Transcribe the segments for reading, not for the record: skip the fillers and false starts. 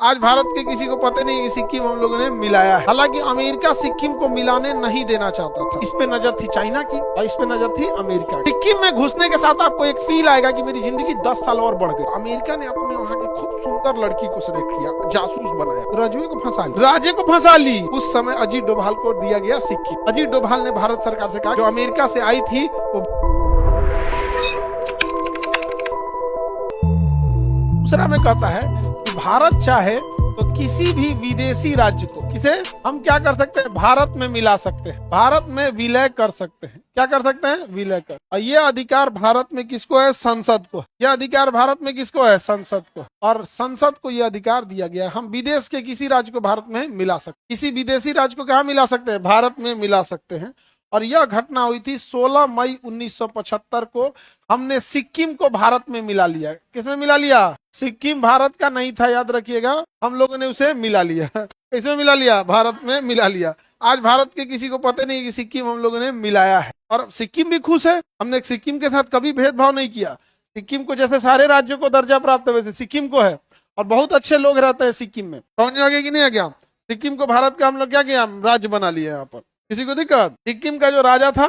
आज भारत के किसी को पता नहीं कि सिक्किम हम लोगों ने मिलाया है। हालांकि अमेरिका सिक्किम को मिलाने नहीं देना चाहता था। इस पे नजर थी चाइना की और इस पे नजर थी अमेरिका की। सिक्किम में घुसने के साथ आपको एक फील आएगा कि मेरी जिंदगी 10 साल और बढ़ गई। अमेरिका ने अपने वहाँ की खूब सुंदर लड़की को सेलेक्ट किया, जासूस बनाया, रजवे को फंसा ली, राजे को फंसा ली। उस समय अजीत डोभाल को दिया गया सिक्किम। अजीत डोभाल ने भारत सरकार से कहा जो अमेरिका से आई थी वो दूसरा में कहता है कि भारत चाहे तो किसी भी विदेशी राज्य को किसे हम क्या कर सकते हैं, भारत में मिला सकते हैं, भारत में विलय कर सकते हैं। क्या कर सकते हैं, विलय कर। और ये अधिकार भारत में किसको है, संसद को। यह अधिकार भारत में किसको है, संसद को। और संसद को यह अधिकार दिया गया है हम विदेश के किसी राज्य को भारत में मिला सकते, किसी विदेशी राज्य को कहाँ मिला सकते हैं, भारत में मिला सकते हैं। और यह घटना हुई थी 16 मई 1975 को। हमने सिक्किम को भारत में मिला लिया। किसमें मिला लिया, सिक्किम भारत का नहीं था, याद रखिएगा। हम लोगों ने उसे मिला लिया। इसमें मिला लिया, भारत में मिला लिया। आज भारत के किसी को पता नहीं कि सिक्किम हम लोगों ने मिलाया है और सिक्किम भी खुश है। हमने सिक्किम के साथ कभी भेदभाव नहीं किया। सिक्किम को जैसे सारे राज्यों को दर्जा प्राप्त है वैसे सिक्किम को है और बहुत अच्छे लोग रहते हैं सिक्किम में। समझ में आ गया कि नहीं आ गया। सिक्किम को भारत का हम लोग क्या किया, राज्य बना लिया। यहाँ पर किसी को दिक्कत, सिक्किम का जो राजा था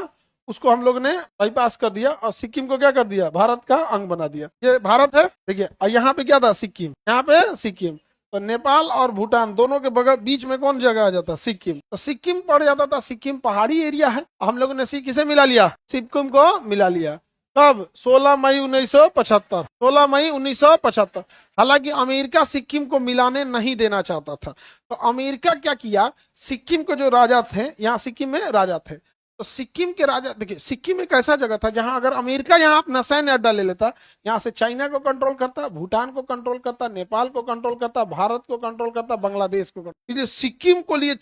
उसको हम लोग ने बाईपास कर दिया और सिक्किम को क्या कर दिया, भारत का अंग बना दिया। ये भारत है, देखिए। और यहाँ पे क्या था, सिक्किम। यहाँ पे सिक्किम, तो नेपाल और भूटान दोनों के बगल बीच में कौन जगह आ जाता, सिक्किम। तो सिक्किम पड़ जाता था। सिक्किम पहाड़ी एरिया है। हम लोगों ने किसे मिला लिया, सिक्किम को मिला लिया। कब, 16 मई 1975। 16 मई 1975। हालांकि अमेरिका सिक्किम को मिलाने नहीं देना चाहता था। तो अमेरिका क्या किया, सिक्किम को जो राजा थे, यहाँ सिक्किम में राजा थे, तो सिक्किम के राजा, देखिए सिक्किम एक ऐसा जगह था जहां अगर अमेरिका यहाँ अपना सैन्य अड्डा ले लेता, यहाँ से चाइना को कंट्रोल करता, भूटान को कंट्रोल करता, नेपाल को कंट्रोल करता, भारत को कंट्रोल करता, बांग्लादेश को कंट्रोल। इसलिए सिक्किम को लिए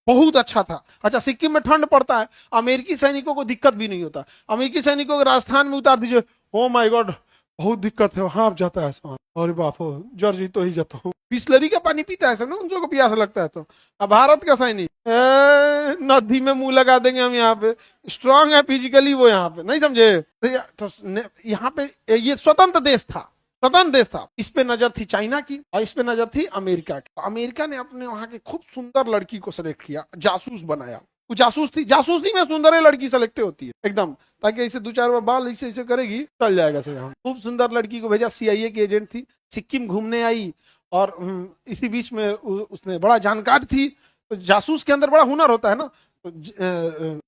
बहुत अच्छा था। अच्छा, सिक्किम में ठंड पड़ता है, अमेरिकी सैनिकों को दिक्कत भी नहीं होता। अमेरिकी सैनिकों को राजस्थान में उतार दीजिए, ओ माय गॉड बहुत दिक्कत है, वहां जाता है सामान, अरे बाप हो, जर जी तो ही जाता हूँ। बिस्लरी का पानी पीता है सब ना, उन को प्यास लगता है। तो अब भारत का सैनिक नदी में मुंह लगा देंगे हम। यहाँ पे स्ट्रांग है फिजिकली वो, यहाँ पे नहीं समझे। तो यहाँ पे ये स्वतंत्र देश था, स्वतंत्र देश था। इस पे नजर थी चाइना की और इस पे नजर थी अमेरिका की। तो अमेरिका ने अपने वहां की खूब सुंदर लड़की को सेलेक्ट किया, जासूस बनाया। वो जासूस थी, जासूसी में सुंदर लड़की सेलेक्ट होती है एकदम, ताकि ऐसे 2-4 बार बाल ऐसे ऐसे करेगी चल जाएगा से। खूब सुंदर लड़की को भेजा, CIA की एजेंट थी, सिक्किम घूमने आई और इसी बीच में उसने बड़ा जानकार थी। तो जासूस के अंदर बड़ा हुनर होता है ना, तो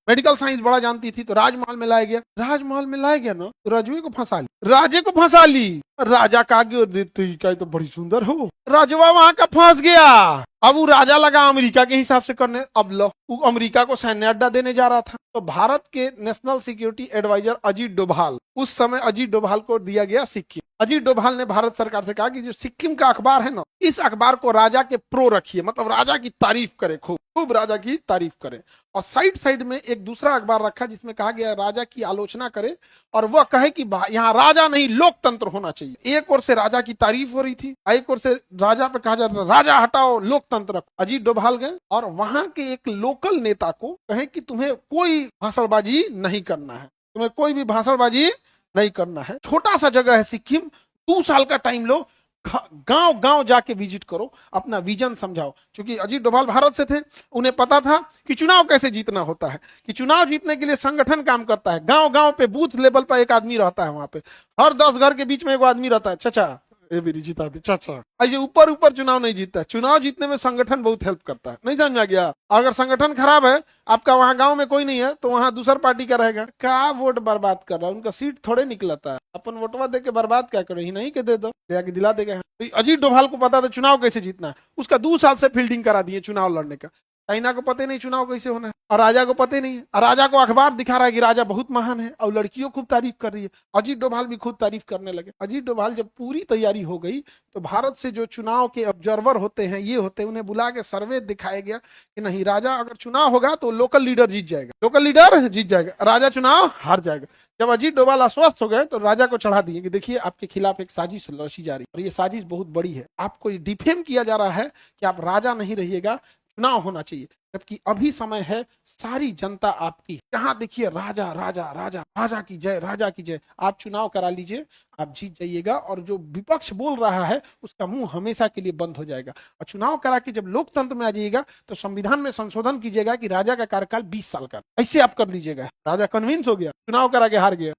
मेडिकल साइंस बड़ा जानती थी। तो राजमहल में लाया गया, राजमहल में लाया गया ना, तो रजवे को फंसा ली, राजे को फंसा ली। राजा का तो बड़ी सुंदर हो, राजवा वहां का फंस गया। अब वो राजा लगा अमेरिका के हिसाब से करने। अब लो, वो अमेरिका को सैन्य अड्डा देने जा रहा था। तो भारत के national security advisor Ajit Doval, उस समय अजीत डोभाल को दिया गया सिक्किम। अजीत डोभाल ने भारत सरकार से कहा कि जो सिक्किम का अखबार है ना, इस अखबार को राजा के प्रो रखिए, मतलब राजा की तारीफ करे, खूब खूब राजा की तारीफ करे। और साइड साइड में एक दूसरा अखबार रखा जिसमें कहा गया राजा की आलोचना करे और वह कहे कि यहाँ राजा नहीं लोकतंत्र होना चाहिए। एक ओर से राजा की तारीफ हो रही थी, एक ओर से राजा पे कहा जाता था राजा हटाओ लोकतंत्र रखो। अजीत डोभाल गए और वहां के एक लोकल नेता को कहे कि तुम्हें कोई भाषणबाजी नहीं करना है, तुम्हें कोई भी भाषणबाजी नहीं करना है। छोटा सा जगह है सिक्किम, 2 साल का टाइम लो, गांव गांव जाके विजिट करो, अपना विजन समझाओ। क्योंकि अजीत डोभाल भारत से थे, उन्हें पता था कि चुनाव कैसे जीतना होता है, कि चुनाव जीतने के लिए संगठन काम करता है। गांव गांव पे बूथ लेवल पर एक आदमी रहता है, वहां पे हर 10 घर के बीच में एक आदमी रहता है, चाचा ये मेरी जिता दे चाचा। ये ऊपर ऊपर चुनाव नहीं जीतता है। चुनाव जीतने में संगठन बहुत हेल्प करता है। नहीं समझ में आ गया। अगर संगठन खराब है, आपका वहां गांव में कोई नहीं है, तो वहां दूसर पार्टी का रहेगा, क्या वोट बर्बाद कर रहा है, उनका सीट थोड़े निकलता है। अपन वोटवा दे के बर्बाद क्या करो, ही नहीं के दे दो, ले आके दिला देगा। तो अजीत डोभाल को पता था चुनाव कैसे जीतना है, उसका 2 साल से फील्डिंग करा दिए चुनाव लड़ने का। चाइना को पता नहीं चुनाव कैसे होना है और राजा को पता नहीं है। और राजा को अखबार दिखा रहा है कि राजा बहुत महान है और लड़कियों खूब तारीफ कर रही है। अजीत डोभाल भी खूब तारीफ करने लगे। अजीत डोभाल जब पूरी तैयारी हो गई तो भारत से जो चुनाव के ऑब्जर्वर होते हैं, ये होते हैं, उन्हें बुला के सर्वे दिखाया गया कि नहीं, राजा अगर चुनाव होगा तो लोकल लीडर जीत जाएगा, लोकल लीडर जीत जाएगा, राजा चुनाव हार जाएगा। जब अजीत डोभाल आश्वस्त हो गए तो राजा को चढ़ा दिए कि देखिए आपके खिलाफ एक साजिश रची जा रही है और ये साजिश बहुत बड़ी है, आपको डिफेम किया जा रहा है कि आप राजा नहीं रहिएगा, चुनाव होना चाहिए। जबकि अभी समय है सारी जनता आपकी। जहां देखिए राजा राजा राजा, राजा की जय, राजा की जय। आप चुनाव करा लीजिए, आप जीत जाइएगा, और जो विपक्ष बोल रहा है उसका मुंह हमेशा के लिए बंद हो जाएगा। और चुनाव करा के जब लोकतंत्र में आ जाइएगा तो संविधान में संशोधन कीजिएगा कि राजा का कार्यकाल 20 साल का, ऐसे आप कर लीजिएगा। राजा कन्विंस हो गया, चुनाव करा के हार गया।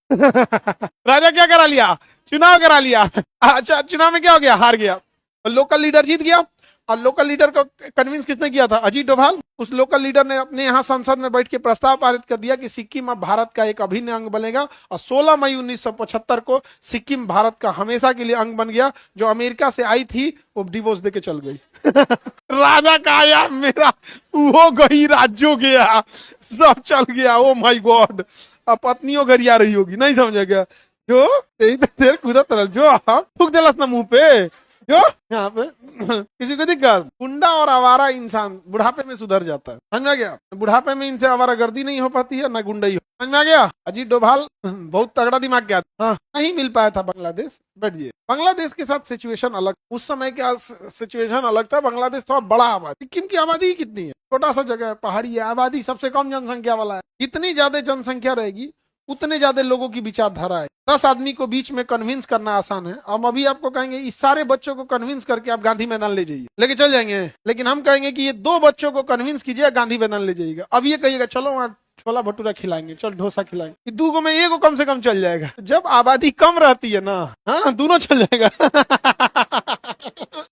राजा क्या करा लिया? चुनाव करा लिया। अच्छा, चुनाव में क्या हो गया? हार गया। लोकल लीडर जीत गया, और लोकल लीडर को कन्विंस किसने किया था? अजीत डोभाल। उस लोकल लीडर ने अपने यहाँ संसद में बैठ के प्रस्ताव पारित कर दिया कि सिक्किम अब भारत का एक अभिन्न अंग बनेगा, और 16 मई 1975 को सिक्किम भारत का हमेशा के लिए अंग बन गया। जो अमेरिका से आई थी वो डिवोर्स देके चल गई। राजा का यार मेरा वो गई, राज्यों गया, सब चल गया। ओ माय गॉड, अब पत्नियों घर आ रही होगी, नहीं समझा क्या? जो देर कूदत रह, जो फूक दिलस ना मुंह पे, जो यहाँ पे किसी को दिक्कत। गुंडा और आवारा इंसान बुढ़ापे में सुधर जाता है, समझ में आ गया? बुढ़ापे में इनसे आवारागर्दी नहीं हो पाती है, ना गुंडाई हो, समझ में आ गया? अजीत डोभाल बहुत तगड़ा दिमाग क्या था। हाँ, नहीं मिल पाया था बांग्लादेश। बैठिए, बांग्लादेश के साथ सिचुएशन अलग, उस समय क्या सिचुएशन अलग था। बांग्लादेश थोड़ा बड़ा आबादी, सिक्किम की आबादी कितनी है? छोटा सा जगह है, पहाड़ी है, आबादी सबसे कम जनसंख्या वाला है। जितनी ज्यादा जनसंख्या रहेगी उतने ज्यादा लोगों की विचारधारा है। 10 आदमी को बीच में कन्विंस करना आसान है। हम अभी आपको कहेंगे इस सारे बच्चों को कन्विंस करके आप गांधी मैदान ले जाइए, लेके चल जाएंगे। लेकिन हम कहेंगे कि ये 2 बच्चों को कन्विंस कीजिए, गांधी मैदान ले जाइएगा। अब ये कहिएगा चलो वहाँ छोला भटूरा खिलाएंगे, चल डोसा खिलाएंगे, 2 में 1 कम से कम चल जाएगा। जब आबादी कम रहती है ना, हाँ, दोनों चल जाएगा।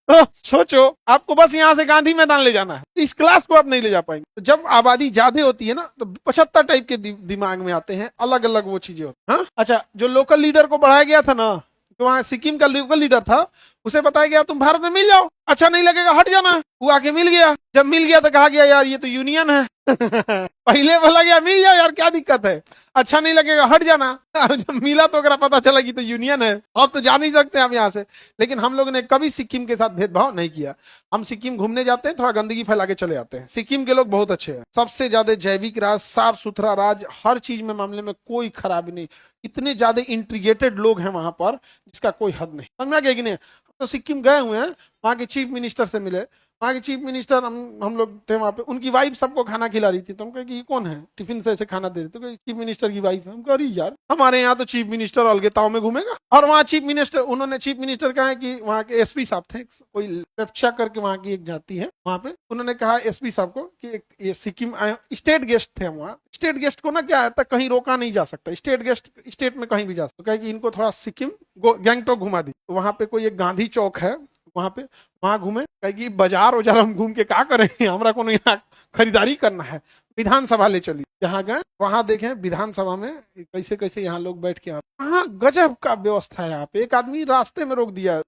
तो सोचो, आपको बस यहाँ से गांधी मैदान ले जाना है, इस क्लास को आप नहीं ले जा पाएंगे। तो जब आबादी ज्यादा होती है ना, तो 75 टाइप के दिमाग में आते हैं, अलग अलग वो चीजें होती हैं। अच्छा, जो लोकल लीडर को बढ़ाया गया था ना, तो वहाँ सिक्किम का लोकल लीडर था, उसे बताया गया तुम भारत में मिल जाओ, अच्छा नहीं लगेगा हट जाना। वो आके मिल गया। जब मिल गया तो कहा गया यार ये तो यूनियन है। पहले बोला गया मिल जाओ यार, क्या दिक्कत है, अच्छा नहीं लगेगा हट जाना। जब मिला तो अगर पता चला कि तो यूनियन है, अब तो जा नहीं सकते हम यहाँ से। लेकिन हम लोगों ने कभी सिक्किम के साथ भेदभाव नहीं किया। हम सिक्किम घूमने जाते हैं, थोड़ा गंदगी फैला के चले आते हैं। सिक्किम के लोग बहुत अच्छे हैं, सबसे ज्यादा जैविक राज्य, साफ सुथरा राज्य, हर चीज में मामले में कोई खराबी नहीं। इतने ज्यादा इंटीग्रेटेड लोग हैं वहां पर जिसका कोई हद नहीं। समझ में आ गया कि नहीं? तो सिक्किम गए हुए हैं, वहाँ के चीफ मिनिस्टर से मिले। वहाँ के चीफ मिनिस्टर हम लोग थे वहाँ पे, उनकी वाइफ सबको खाना खिला रही थी। तो हम कहे कि ये कौन है टिफिन से ऐसे खाना दे रहे? तो चीफ मिनिस्टर की वाइफ है। हम कह रही यार हमारे यहाँ तो चीफ मिनिस्टर अलगेताओं में घूमेगा। और वहाँ चीफ मिनिस्टर, उन्होंने चीफ मिनिस्टर कहा है कि वहाँ के एसपी साहब थे, कोई लेप्चा करके वहाँ की एक जाति है वहाँ पे, उन्होंने कहा एसपी साहब को कि ये सिक्किम आए, स्टेट गेस्ट थे वहाँ। स्टेट गेस्ट को ना क्या है, कहीं रोका नहीं जा सकता, स्टेट गेस्ट स्टेट में कहीं भी जा सकता। कहे कि इनको थोड़ा सिक्किम गैंगटॉक घुमा दी। तो वहाँ पे कोई एक गांधी चौक है, वहाँ पे वहाँ घूमे। कहेगी बाजार उजार हम घूम के क्या करेंगे, हमारा को यहाँ खरीदारी करना है। विधानसभा ले चली, जहाँ गए वहां देखे विधानसभा में कैसे कैसे यहाँ लोग बैठ के, हाँ गजब का व्यवस्था है यहाँ पे। एक आदमी रास्ते में रोक दिया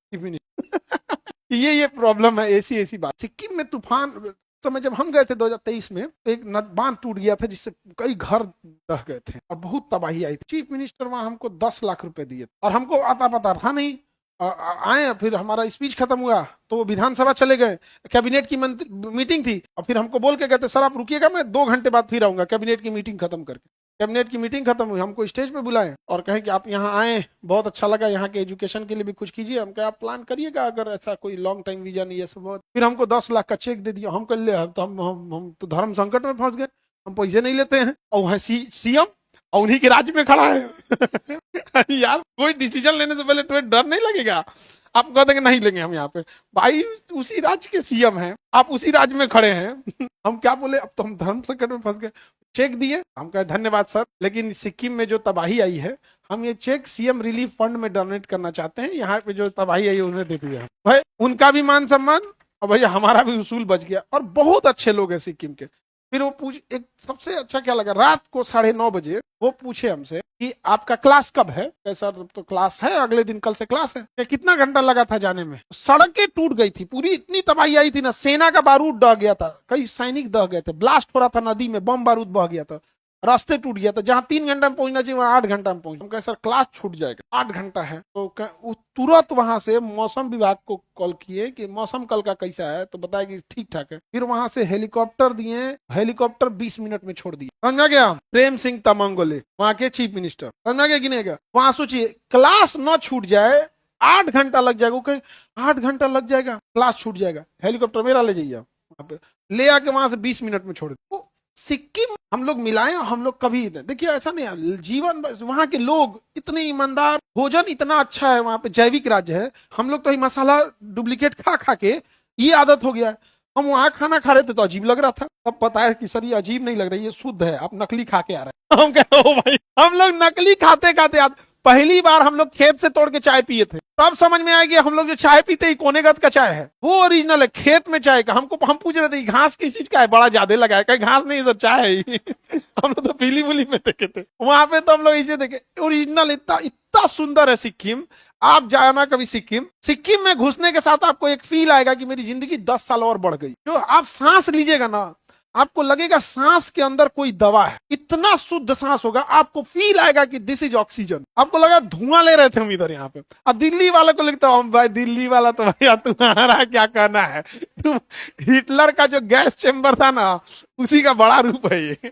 ये प्रॉब्लम है, ऐसी बात। सिक्किम में तूफान समय जब हम गए थे 2023 में, तो एक बांध टूट गया था जिससे कई घर दह गए थे और बहुत तबाही आई थी। चीफ मिनिस्टर वहां हमको 10 लाख रुपए दिए और हमको आता पता था नहीं। आए, फिर हमारा स्पीच खत्म हुआ तो वो विधानसभा चले गए, कैबिनेट की मीटिंग थी, और फिर हमको बोल के कहते सर आप रुकिएगा, मैं 2 घंटे बाद फिर आऊंगा कैबिनेट की मीटिंग खत्म करके। कैबिनेट की मीटिंग खत्म हुई, हमको स्टेज पे बुलाए और कहे कि आप यहाँ आए, बहुत अच्छा लगा, यहाँ के एजुकेशन के लिए भी कुछ कीजिए। हम कहे आप प्लान करिएगा अगर ऐसा कोई लॉन्ग टाइम वीजा नहीं है सब। बहुत फिर हमको 10 लाख का चेक दे दिया। हम कर ले तो हम तो धर्म संकट में फंस गए, हम पैसे नहीं लेते हैं। और वहाँ सीएम और उन्हीं के राज्य में खड़ा है। यार कोई डिसीजन लेने से पहले तुम्हें डर नहीं लगेगा? आप कह देंगे नहीं लेंगे हम यहाँ पे, भाई उसी राज्य के सीएम हैं, आप उसी राज्य में खड़े हैं। हम क्या बोले, अब तो हम धर्म संकट में फंस गए। चेक दिए, हम कहे धन्यवाद सर, लेकिन सिक्किम में जो तबाही आई है हम ये चेक सीएम रिलीफ फंड में डोनेट करना चाहते हैं। यहाँ पे जो तबाही आई है उन्हें दे दिया। भाई उनका भी मान सम्मान और भैया हमारा भी उसूल बच गया। और बहुत अच्छे लोग हैं सिक्किम के। फिर वो एक सबसे अच्छा क्या लगा, रात को 9:30 बजे वो पूछे हमसे कि आपका क्लास कब है? सर तो क्लास है अगले दिन, कल से क्लास है। कितना घंटा लगा था जाने में? सड़कें टूट गई थी पूरी, इतनी तबाही आई थी ना, सेना का बारूद दह गया था, कई सैनिक दह गए थे, ब्लास्ट हो रहा था नदी में, बम बारूद बह गया था, रास्ते टूट गया था। जहाँ 3 घंटा में पहुंचना चाहिए वहाँ 8 घंटा में पहुंच। हम कहे सर क्लास छूट जाएगा, 8 घंटा है। तो तुरंत वहां से मौसम विभाग को कॉल किए कि मौसम कल का कैसा है, तो बताया कि ठीक ठाक है। फिर वहां से हेलीकॉप्टर दिए, हेलीकॉप्टर 20 मिनट में छोड़ दिए। समझा गया? प्रेम सिंह तमांग गोले वहां के चीफ मिनिस्टर, समझा गया कि नहीं गया? वहां सोचिए क्लास न छूट जाए, 8 घंटा लग जाएगा। 8 घंटा लग जाएगा, क्लास छूट जाएगा, हेलीकॉप्टर मेरा ले जाइए। वहां पे ले आके वहां से 20 मिनट में छोड़ दे। तो सिक्किम हम लोग मिलाएं, हम लोग कभी देखिए ऐसा नहीं है, जीवन वहां के लोग इतने ईमानदार, भोजन इतना अच्छा है, वहां पे जैविक राज्य है। हम लोग तो ये मसाला डुप्लीकेट खा खा के ये आदत हो गया है। हम वहां खाना खा रहे थे तो अजीब लग रहा था, तब पता है कि सर ये अजीब नहीं लग रहा है, ये शुद्ध है, आप नकली खा के आ रहे हैं। हम कह रहे हो भाई, हम लोग नकली खाते खाते पहली बार हम लोग खेत से तोड़ के चाय पिए थे, तब समझ में आया कि हम लोग जो चाय पीते हैं कोनेगत का चाय है, वो ओरिजिनल है, खेत में चाय का। हमको हम पूछ रहे थे घास किस चीज का है, बड़ा ज्यादा लगा है, कहीं घास नहीं सर चाय है। हम लोग तो पीली बुली में देखे थे, वहां पे तो हम लोग इसे देखे ओरिजिनल। इतना इतना सुंदर है सिक्किम, आप जाना कभी सिक्किम। सिक्किम में घुसने के साथ आपको एक फील आएगा कि मेरी जिंदगी 10 साल और बढ़ गई। जो आप सांस लीजिएगा ना, आपको लगेगा सांस के अंदर कोई दवा है, इतना शुद्ध सांस होगा, आपको फील आएगा कि दिस इज ऑक्सीजन। आपको लगा धुआं ले रहे थे हम इधर यहाँ पे। अब दिल्ली वाले को लगता है भाई दिल्ली वाला तो भैया तुम्हारा क्या कहना है, तुम हिटलर का जो गैस चेंबर था ना, उसी का बड़ा रूप है ये।